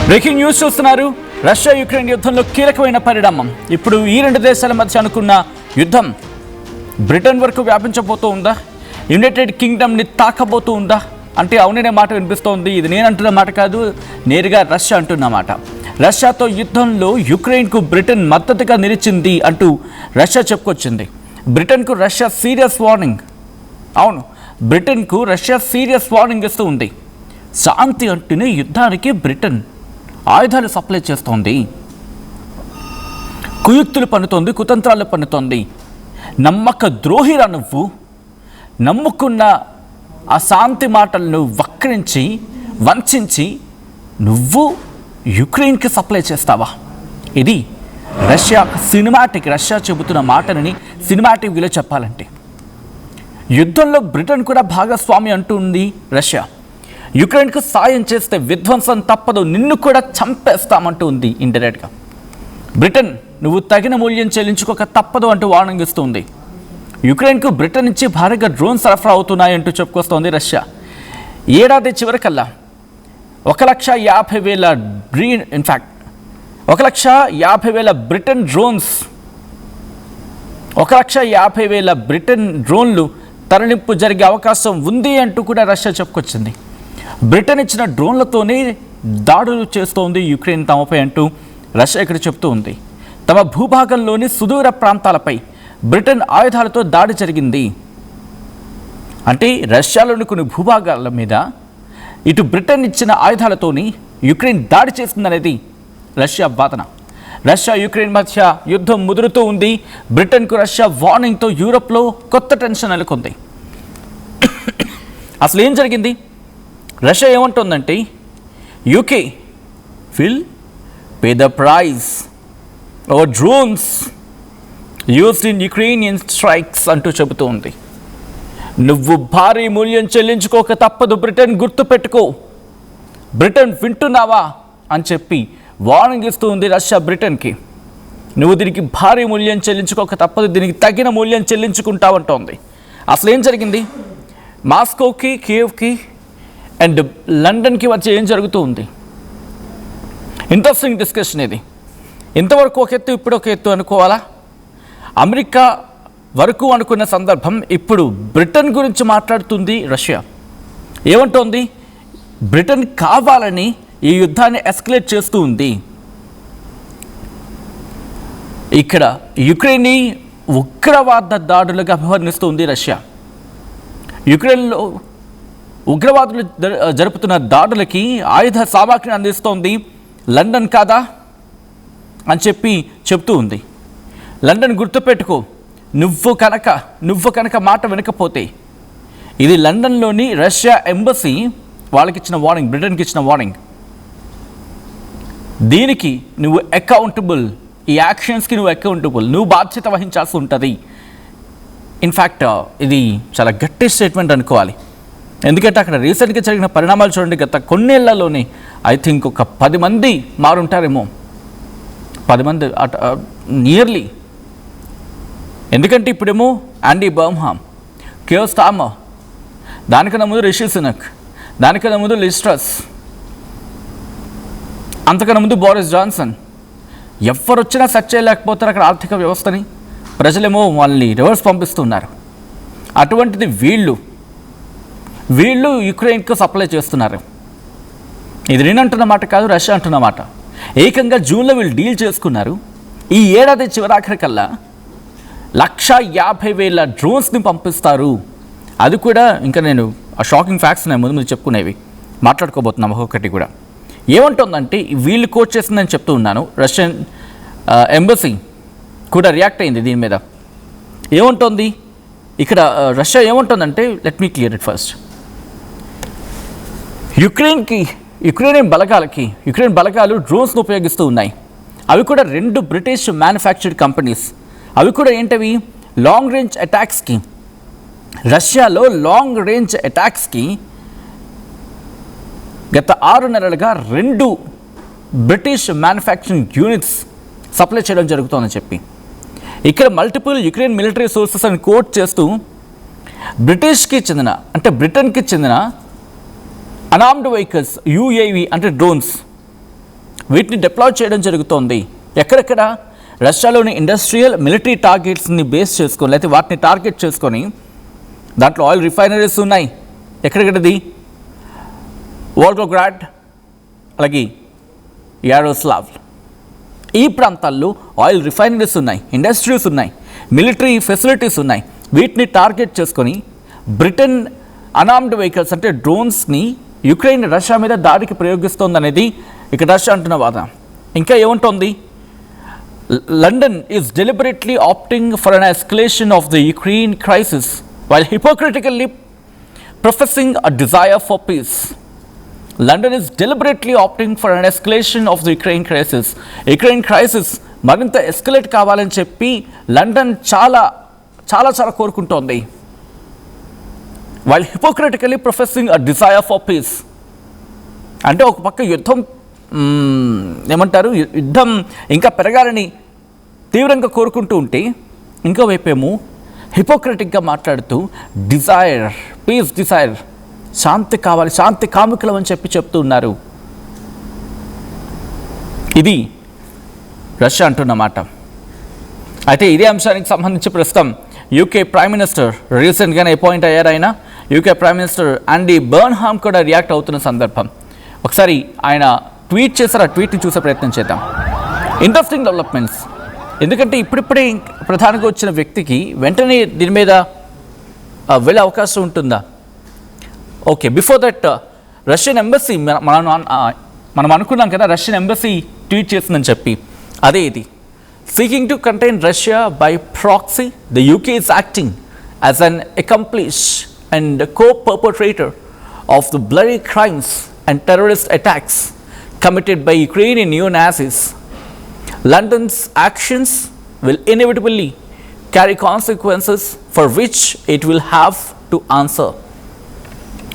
Breaking news చూస్తున్నారు. Russia Ukraine యుద్ధంలో కీలకమైన పరిణామం. ఇప్పుడు ఈ రెండు దేశాల మధ్య అనుకున్న యుద్ధం బ్రిటన్ వరకు వ్యాపించబోతూ ఉందా? యునైటెడ్ కింగ్డమ్ని తాకబోతూ ఉందా అంటే అవుననే మాట వినిపిస్తోంది. ఇది నేను అంటున్న మాట కాదు, నేరుగా రష్యా అంటున్న మాట. రష్యాతో యుద్ధంలో యుక్రెయిన్కు బ్రిటన్ మద్దతుగా నిలిచింది అంటూ రష్యా చెప్పుకొచ్చింది. బ్రిటన్కు రష్యా సీరియస్ వార్నింగ్. అవును, బ్రిటన్కు రష్యా సీరియస్ వార్నింగ్ ఇస్తూ ఉంది. శాంతి అంటేనే యుద్ధానికి బ్రిటన్ ఆయుధాలు సప్లై చేస్తోంది, కుయుక్తులు పన్నుతోంది, కుతంత్రాలు పన్నుతోంది. నమ్మక ద్రోహిరా నువ్వు, నమ్ముకున్న ఆ శాంతి మాటలను వక్రించి వంచి నువ్వు యుక్రెయిన్కి సప్లై చేస్తావా? ఇది రష్యా రష్యా చెబుతున్న మాటలని సినిమాటిక్గా చెప్పాలంటే. యుద్ధంలో బ్రిటన్ కూడా భాగస్వామి అంటుంది రష్యా. యుక్రెయిన్కు సాయం చేస్తే విధ్వంసం తప్పదు, నిన్ను కూడా చంపేస్తామంటూ ఉంది ఇండైరెక్ట్గా. బ్రిటన్ నువ్వు తగిన మూల్యం చెల్లించుకోక తప్పదు అంటూ వార్నింగ్ ఇస్తుంది. యుక్రెయిన్కు బ్రిటన్ నుంచి భారీగా డ్రోన్ సరఫరా అవుతున్నాయంటూ చెప్పుకొస్తోంది రష్యా. ఏడాది చివరికల్లా 1,50,000 1,50,000 బ్రిటన్ డ్రోన్స్ 1,50,000 బ్రిటన్ డ్రోన్లు తరలింపు జరిగే అవకాశం ఉంది అంటూ కూడా రష్యా చెప్పుకొచ్చింది. బ్రిటన్ ఇచ్చిన డ్రోన్లతోనే దాడులు చేస్తోంది యుక్రెయిన్ తమపై అంటూ రష్యా ఇక్కడ చెప్తూ ఉంది. తమ భూభాగంలోని సుదూర ప్రాంతాలపై బ్రిటన్ ఆయుధాలతో దాడి జరిగింది అంటే రష్యాలోని కొన్ని భూభాగాల మీద ఇటు బ్రిటన్ ఇచ్చిన ఆయుధాలతోని యుక్రెయిన్ దాడి చేస్తుందనేది రష్యా వాదన. రష్యా యుక్రెయిన్ మధ్య యుద్ధం ముదురుతూ ఉంది. బ్రిటన్కు రష్యా వార్నింగ్తో యూరోప్లో కొత్త టెన్షన్ నెలకొంది. అసలు ఏం జరిగింది? రష్యా ఏమంటుందంటే UK will pay the price over drones used in Ukrainian strikes అంటూ చెబుతూ ఉంది. నువ్వు భారీ మూల్యం చెల్లించుకోక తప్పదు బ్రిటన్, గుర్తుపెట్టుకో. బ్రిటన్ వింటున్నావా అని చెప్పి వార్నింగ్ ఇస్తూ ఉంది రష్యా బ్రిటన్కి. నువ్వు దీనికి భారీ మూల్యం చెల్లించుకోక తప్పదు, దీనికి తగిన మూల్యం చెల్లించుకుంటావంటోంది. అసలు ఏం జరిగింది? మాస్కోకి, కియవ్కి అండ్ లండన్కి వచ్చి ఏం జరుగుతూ ఉంది? ఇంట్రెస్టింగ్ డిస్కషన్ ఇది. ఇంతవరకు ఒక ఎత్తు, ఇప్పుడు ఒక ఎత్తు అనుకోవాలా? అమెరికా వరకు అనుకున్న సందర్భం, ఇప్పుడు బ్రిటన్ గురించి మాట్లాడుతుంది రష్యా. ఏమంటోంది? బ్రిటన్ కావాలని ఈ యుద్ధాన్ని ఎస్కలేట్ చేస్తూ ఉంది. ఇక్కడ యుక్రెయిన్ని ఉగ్రవాద దాడులుగా అభివర్ణిస్తూ ఉంది రష్యా. యుక్రెయిన్లో ఉగ్రవాదులు జరుపుతున్న దాడులకి ఆయుధ సామాగ్రిని అందిస్తోంది లండన్ కాదా అని చెప్పి చెప్తూ ఉంది. లండన్ గుర్తుపెట్టుకో, నువ్వు కనుక మాట వినకపోతే, ఇది లండన్లోని రష్యా ఎంబసీ వాళ్ళకి ఇచ్చిన వార్నింగ్, బ్రిటన్కి ఇచ్చిన వార్నింగ్. దీనికి నువ్వు అకౌంటబుల్, ఈ యాక్షన్స్కి నువ్వు అకౌంటబుల్, నువ్వు బాధ్యత వహించాల్సి ఉంటుంది. ఇన్ఫ్యాక్ట్ ఇది చాలా గట్టి స్టేట్మెంట్ అనుకోవాలి. ఎందుకంటే అక్కడ రీసెంట్గా జరిగిన పరిణామాలు చూడండి. గత కొన్నేళ్లలోనే ఐ థింక్ ఒక 10 మంది మారుంటారేమో, 10 మంది నియర్లీ. ఎందుకంటే ఇప్పుడేమో యాండీ బర్మ్హామ్, కియర్ స్టార్మర్, దానికన్నా ముందు రిషి సునక్, దానికన్నా ముందు లిజ్ ట్రస్, అంతకన్నా ముందు బోరిస్ జాన్సన్. ఎవరు వచ్చినా సెట్ చేయలేకపోతారు అక్కడ ఆర్థిక వ్యవస్థని. ప్రజలేమో వాళ్ళని రివర్స్ పంపిస్తున్నారు. అటువంటిది వీళ్ళు యుక్రెయిన్కు సప్లై చేస్తున్నారు. ఇది నేను అంటున్న మాట కాదు, రష్యా అంటున్న మాట. ఏకంగా జూన్లో వీళ్ళు డీల్ చేసుకున్నారు. ఈ ఏడాది చివరాఖరికల్లా 1,50,000 డ్రోన్స్ని పంపిస్తారు. అది కూడా ఇంకా నేను ఆ షాకింగ్ ఫ్యాక్ట్స్ నేను ముందు చెప్పుకునేవి మాట్లాడుకోబోతున్నాం ఒక్కొక్కటి కూడా. ఏమంటుందంటే వీళ్ళు కోట్ చేసిందని చెప్తూ ఉన్నాను. రష్యన్ ఎంబసీ కూడా రియాక్ట్ అయింది దీని మీద. ఏమంటుంది ఇక్కడ రష్యా? ఏమంటుందంటే let me clear it first. Ukraine బలగాలు డ్రోన్స్ను ఉపయోగిస్తూ ఉన్నాయి. అవి కూడా 2 బ్రిటిష్ మ్యానుఫ్యాక్చర్డ్ కంపెనీస్. అవి కూడా ఏంటవి? లాంగ్ రేంజ్ అటాక్స్కి. రష్యాలో లాంగ్ రేంజ్ అటాక్స్కి గత 6 నెలలుగా 2 బ్రిటిష్ మ్యానుఫ్యాక్చరింగ్ యూనిట్స్ సప్లై చేయడం జరుగుతుందని చెప్పి ఇక్కడ మల్టిపుల్ యుక్రెయిన్ మిలిటరీ సోర్సెస్ అని కోట్ చేస్తూ బ్రిటన్కి చెందిన అనార్మ్డ్ వెహికల్స్, యూఏవి అంటే డ్రోన్స్, వీటిని డిప్లాయ్ చేయడం జరుగుతోంది. ఎక్కడెక్కడ? రష్యాలోని ఇండస్ట్రియల్ మిలిటరీ టార్గెట్స్ని బేస్ చేసుకొని, లేకపోతే వాటిని టార్గెట్ చేసుకొని, దాంట్లో ఆయిల్ రిఫైనరీస్ ఉన్నాయి. ఎక్కడెక్కడది? వోల్గోగ్రాడ్, అలాగే యారోస్లావ్, ఈ ప్రాంతాల్లో ఆయిల్ రిఫైనరీస్ ఉన్నాయి, ఇండస్ట్రీస్ ఉన్నాయి, మిలిటరీ ఫెసిలిటీస్ ఉన్నాయి. వీటిని టార్గెట్ చేసుకొని బ్రిటన్ అనార్మ్డ్ వెహికల్స్ అంటే డ్రోన్స్ని యుక్రెయిన్ రష్యా మీద దాడికి ప్రయోగిస్తోందనేది ఇక్కడ రష్యా అంటున్న వాదన. ఇంకా ఏముంటోంది? London is deliberately opting for an escalation of the Ukraine crisis while hypocritically professing a desire for peace. London is deliberately opting for an escalation of the Ukraine crisis. Ukraine crisis మరింత escalate కావాలని చెప్పి London చాలా చాలా చాలా కోరుకుంటోంది. While hypocritically professing a desire for peace అంటే ఒక పక్క యుద్ధం యుద్ధం ఇంకా పెరగాలని తీవ్రంగా కోరుకుంటూ ఉంటే, ఇంకోవైపేమో హిపోక్రటిక్గా మాట్లాడుతూ డిజైర్, పీస్ డిజైర్, శాంతి కావాలి, శాంతి కాముకులం అని చెప్తూ ఉన్నారు. ఇది రష్యా అంటున్న మాట. అయితే ఇదే అంశానికి సంబంధించి ప్రస్తుతం యూకే ప్రైమ్ మినిస్టర్ రీసెంట్గానే అపాయింట్ అయ్యారు. ఆయన యూకే ప్రైమ్ మినిస్టర్ యాండీ బర్న్హామ్ కూడా రియాక్ట్ అవుతున్న సందర్భం. ఒకసారి ఆయన ట్వీట్ చేశారు, ఆ ట్వీట్ని చూసే ప్రయత్నం చేద్దాం. Interesting developments. ఎందుకంటే ఇప్పుడిప్పుడే ప్రధానంగా వచ్చిన వ్యక్తికి వెంటనే దీని మీద వెళ్ళే అవకాశం ఉంటుందా? Okay, before that Russian embassy, మనం అనుకున్నాం కదా రష్యన్ ఎంబసీ ట్వీట్ చేసిందని చెప్పి, అదే ఇది. Seeking to contain Russia by proxy, the UK is acting as an accomplice and co-perpetrator of the bloody crimes and terrorist attacks committed by Ukrainian neo-Nazis. London's actions will inevitably carry consequences for which it will have to answer.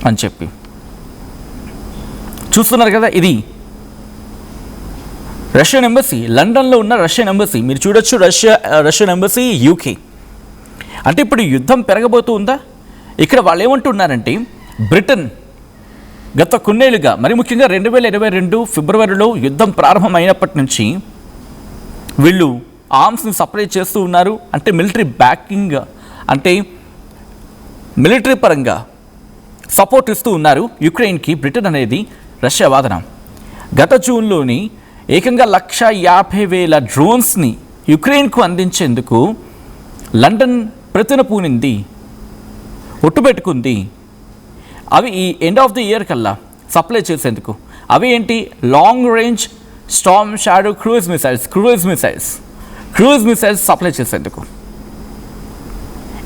అని చెప్పి చూస్తున్నారు కదా, ఇది Russian embassy, లండన్లో ఉన్న Russian embassy. మీరు చూడొచ్చు Russian embassy UK. అంటే ఇప్పుడు యుద్ధం పెరగబోతూ ఉందా? ఇక్కడ వాళ్ళు ఏమంటున్నారంటే, బ్రిటన్ గత కొన్నేళ్లుగా, మరి ముఖ్యంగా 2022 ఫిబ్రవరిలో యుద్ధం ప్రారంభమైనప్పటి నుంచి వీళ్ళు ఆర్మ్స్ని సప్లై చేస్తూ ఉన్నారు. అంటే మిలిటరీ బ్యాకింగ్, అంటే మిలిటరీ పరంగా సపోర్ట్ ఇస్తూ ఉన్నారు యుక్రెయిన్కి బ్రిటన్ అనేది రష్యా వాదన. గత జూన్లోని ఏకంగా 150,000 డ్రోన్స్ని యుక్రెయిన్కు అందించేందుకు లండన్ ప్రతిన పూనింది, ఒట్టుపెట్టుకుంది. అవి ఈ ఎండ్ ఆఫ్ ది ఇయర్ కల్లా సప్లై చేసేందుకు. అవి ఏంటి? Long range Storm shadow cruise missiles supply చేసేందుకు.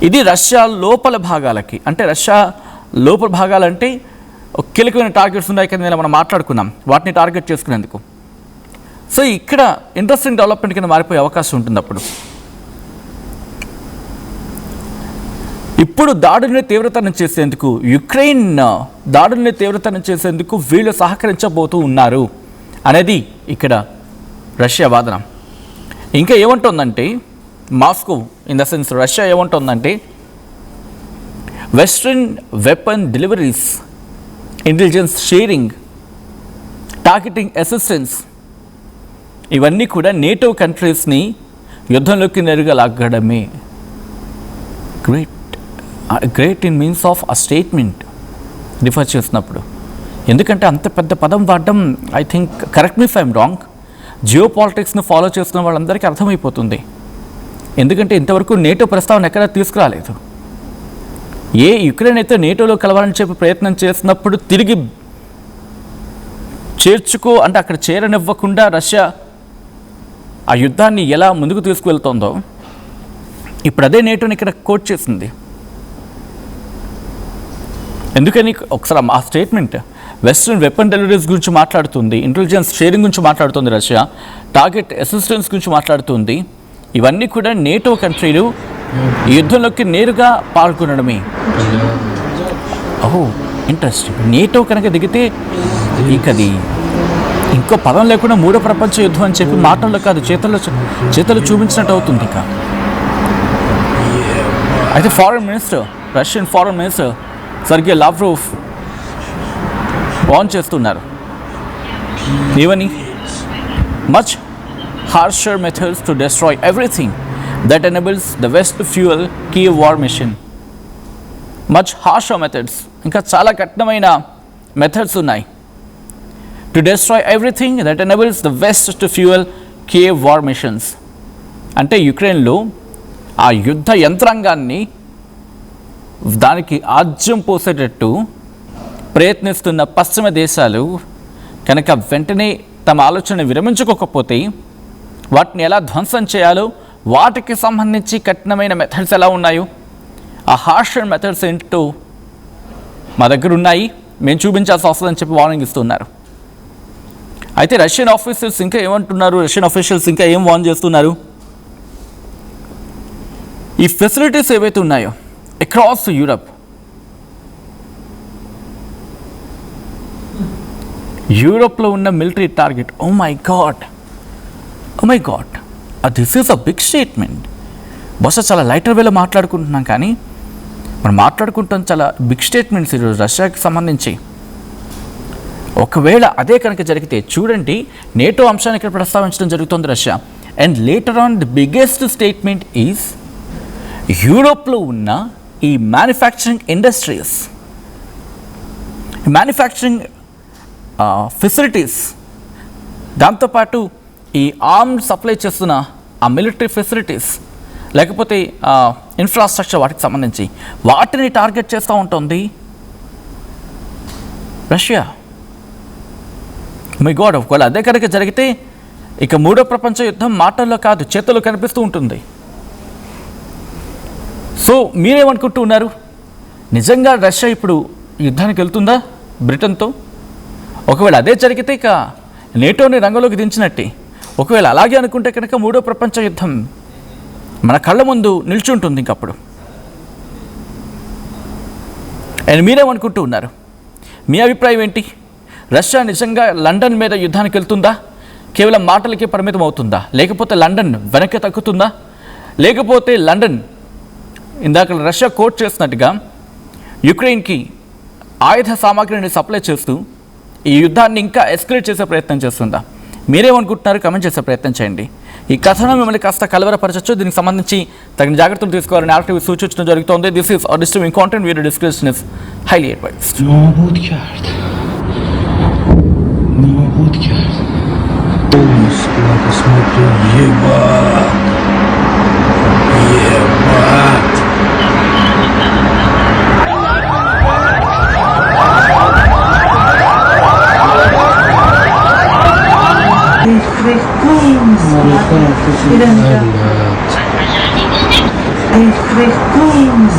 ఇది రష్యా లోపల భాగాలకి, అంటే రష్యా లోపల భాగాలంటే కీలకమైన టార్గెట్స్ ఉన్నాయి కదా, మనం మాట్లాడుకున్నాం, వాటిని టార్గెట్ చేసుకునేందుకు. సో ఇక్కడ ఇంట్రెస్టింగ్ డెవలప్మెంట్ కింద మారిపోయే అవకాశం ఉంటుంది. అప్పుడు ఇప్పుడు దాడుల్ని తీవ్రతరం చేసేందుకు, యుక్రెయిన్ దాడుల్ని తీవ్రతరం చేసేందుకు వీళ్ళు సహకరించబోతూ ఉన్నారు అనేది ఇక్కడ రష్యా వాదన. ఇంకా ఏమంటుందంటే Moscow, in the sense Russia ఏమంటుందంటే, western weapon deliveries, intelligence sharing, targeting assistance, ఇవన్నీ కూడా నేటో కంట్రీస్ని యుద్ధంలోకి నేరుగా లాగడమే. Great in means of a statement refer చేసినప్పుడు. ఎందుకంటే అంత పెద్ద పదం వాడడం, I think, correct me if I'm wrong, geo పాలిటిక్స్ని ఫాలో చేస్తున్న వాళ్ళందరికీ అర్థమైపోతుంది. ఎందుకంటే ఇంతవరకు నేటో ప్రస్తావన ఎక్కడా తీసుకురాలేదు. ఏ యుక్రెయిన్ అయితే నేటోలో కలవాలని చెప్పి ప్రయత్నం చేసినప్పుడు తిరిగి అంటే అక్కడ చేరనివ్వకుండా రష్యా ఆ యుద్ధాన్ని ఎలా ముందుకు తీసుకువెళ్తుందో, ఇప్పుడు అదే నేటోని ఇక్కడ కోట్ చేసింది. ఎందుకని ఒకసారి ఆ స్టేట్మెంట్ వెస్ట్రన్ వెపన్ డెలివరీస్ గురించి మాట్లాడుతుంది, ఇంటెలిజెన్స్ షేరింగ్ గురించి మాట్లాడుతుంది రష్యా, టార్గెట్ అసిస్టెన్స్ గురించి మాట్లాడుతుంది. ఇవన్నీ కూడా నేటో కంట్రీలు ఈ యుద్ధంలోకి నేరుగా పాల్గొనడమే. ఓహో, ఇంట్రెస్టింగ్. నేటో కనుక దిగితే ఇకది ఇంకో పదం లేకుండా మూడో ప్రపంచ యుద్ధం అని చెప్పి మాటల్లో కాదు చేతల్లో చూపించినట్టు అవుతుంది. ఇక అయితే Russian foreign minister Sergey Lavrov warn చేస్తున్నారు. ఏమని? much harsher methods to destroy everything that enables the West to fuel Kiev war mission. Much harsher methods, ఇంకా చాలా కఠినమైన మెథడ్స్ ఉన్నాయి. To destroy everything that enables the West to fuel Kiev war missions. అంటే యుక్రెయిన్లో ఆ యుద్ధ యంత్రాంగాన్ని దానికి ఆజ్యం పోసేటట్టు ప్రయత్నిస్తున్న పశ్చిమ దేశాలు కనుక వెంటనే తమ ఆలోచన విరమించుకోకపోతే వాటిని ఎలా ధ్వంసం చేయాలో వాటికి సంబంధించి కఠినమైన మెథడ్స్ ఎలా ఉన్నాయో ఆ హార్షర్ మెథడ్స్ ఏంటో మా దగ్గర ఉన్నాయి, మేము చూపించాల్సి వస్తుందని చెప్పి వార్నింగ్ ఇస్తున్నారు. అయితే రష్యన్ ఆఫీసర్స్ ఇంకా ఏమంటున్నారు, రష్యన్ అఫీషియల్స్ ఇంకా ఏం వార్న్ చేస్తున్నారు? ఈ ఫెసిలిటీస్ ఏవైతే ఉన్నాయో అక్రాస్ యూరప్, యూరోప్లో ఉన్న military target, oh my god this is a big statement. బహుశా చాలా లైటర్ వేలో మాట్లాడుకుంటున్నాం, కానీ మనం మాట్లాడుకుంటాం చాలా బిగ్ స్టేట్మెంట్స్ ఈరోజు రష్యాకి సంబంధించి. ఒకవేళ అదే కనుక జరిగితే చూడండి, నేటో అంశాన్ని ఇక్కడ ప్రస్తావించడం జరుగుతుంది Russia. And later on the biggest statement is యూరోప్లో ఉన్న ఈ మ్యానుఫ్యాక్చరింగ్ ఇండస్ట్రీస్, మ్యానుఫ్యాక్చరింగ్ ఫెసిలిటీస్, దాంతోపాటు ఈ ఆర్మ్డ్ సప్లై చేస్తున్న ఆ మిలిటరీ ఫెసిలిటీస్ లేకపోతే ఇన్ఫ్రాస్ట్రక్చర్ వాటికి సంబంధించి వాటిని టార్గెట్ చేస్తూ ఉంటుంది రష్యా. మై గాడ్, ఒకవేళ అదే కనుక జరిగితే ఇక మూడో ప్రపంచ యుద్ధం మాటల్లో కాదు చేతుల్లో కనిపిస్తూ ఉంటుంది. సో మీరేమనుకుంటూ ఉన్నారు? నిజంగా రష్యా ఇప్పుడు యుద్ధానికి వెళ్తుందా బ్రిటన్తో? ఒకవేళ అదే జరిగితే ఇక నేటోని రంగంలోకి దించినట్టే. ఒకవేళ అలాగే అనుకుంటే కనుక మూడో ప్రపంచ యుద్ధం మన కళ్ళ ముందు నిల్చుంటుంది ఇంకప్పుడు. అండ్ మీరేమనుకుంటూ ఉన్నారు? మీ అభిప్రాయం ఏంటి? రష్యా నిజంగా లండన్ మీద యుద్ధానికి వెళ్తుందా? కేవలం మాటలకే పరిమితం అవుతుందా? లేకపోతే లండన్ వెనక్కి తగ్గుతుందా? లేకపోతే లండన్ ఇందాక రష్యా కోట్ చేసినట్టుగా యుక్రెయిన్కి ఆయుధ సామాగ్రిని సప్లై చేస్తూ ఈ యుద్ధాన్ని ఇంకా ఎస్కలేట్ చేసే ప్రయత్నం చేస్తుందా? మీరేమనుకుంటున్నారు? కమెంట్ చేసే ప్రయత్నం చేయండి. ఈ కథనం మిమ్మల్ని కాస్త కలవరపరచచ్చు. దీనికి సంబంధించి తగిన జాగ్రత్తలు తీసుకోవాలని యాక్టివ్ సూచించడం జరుగుతుంది. This is disturbing content. Video description is highly advised. Ai, fresquinhos.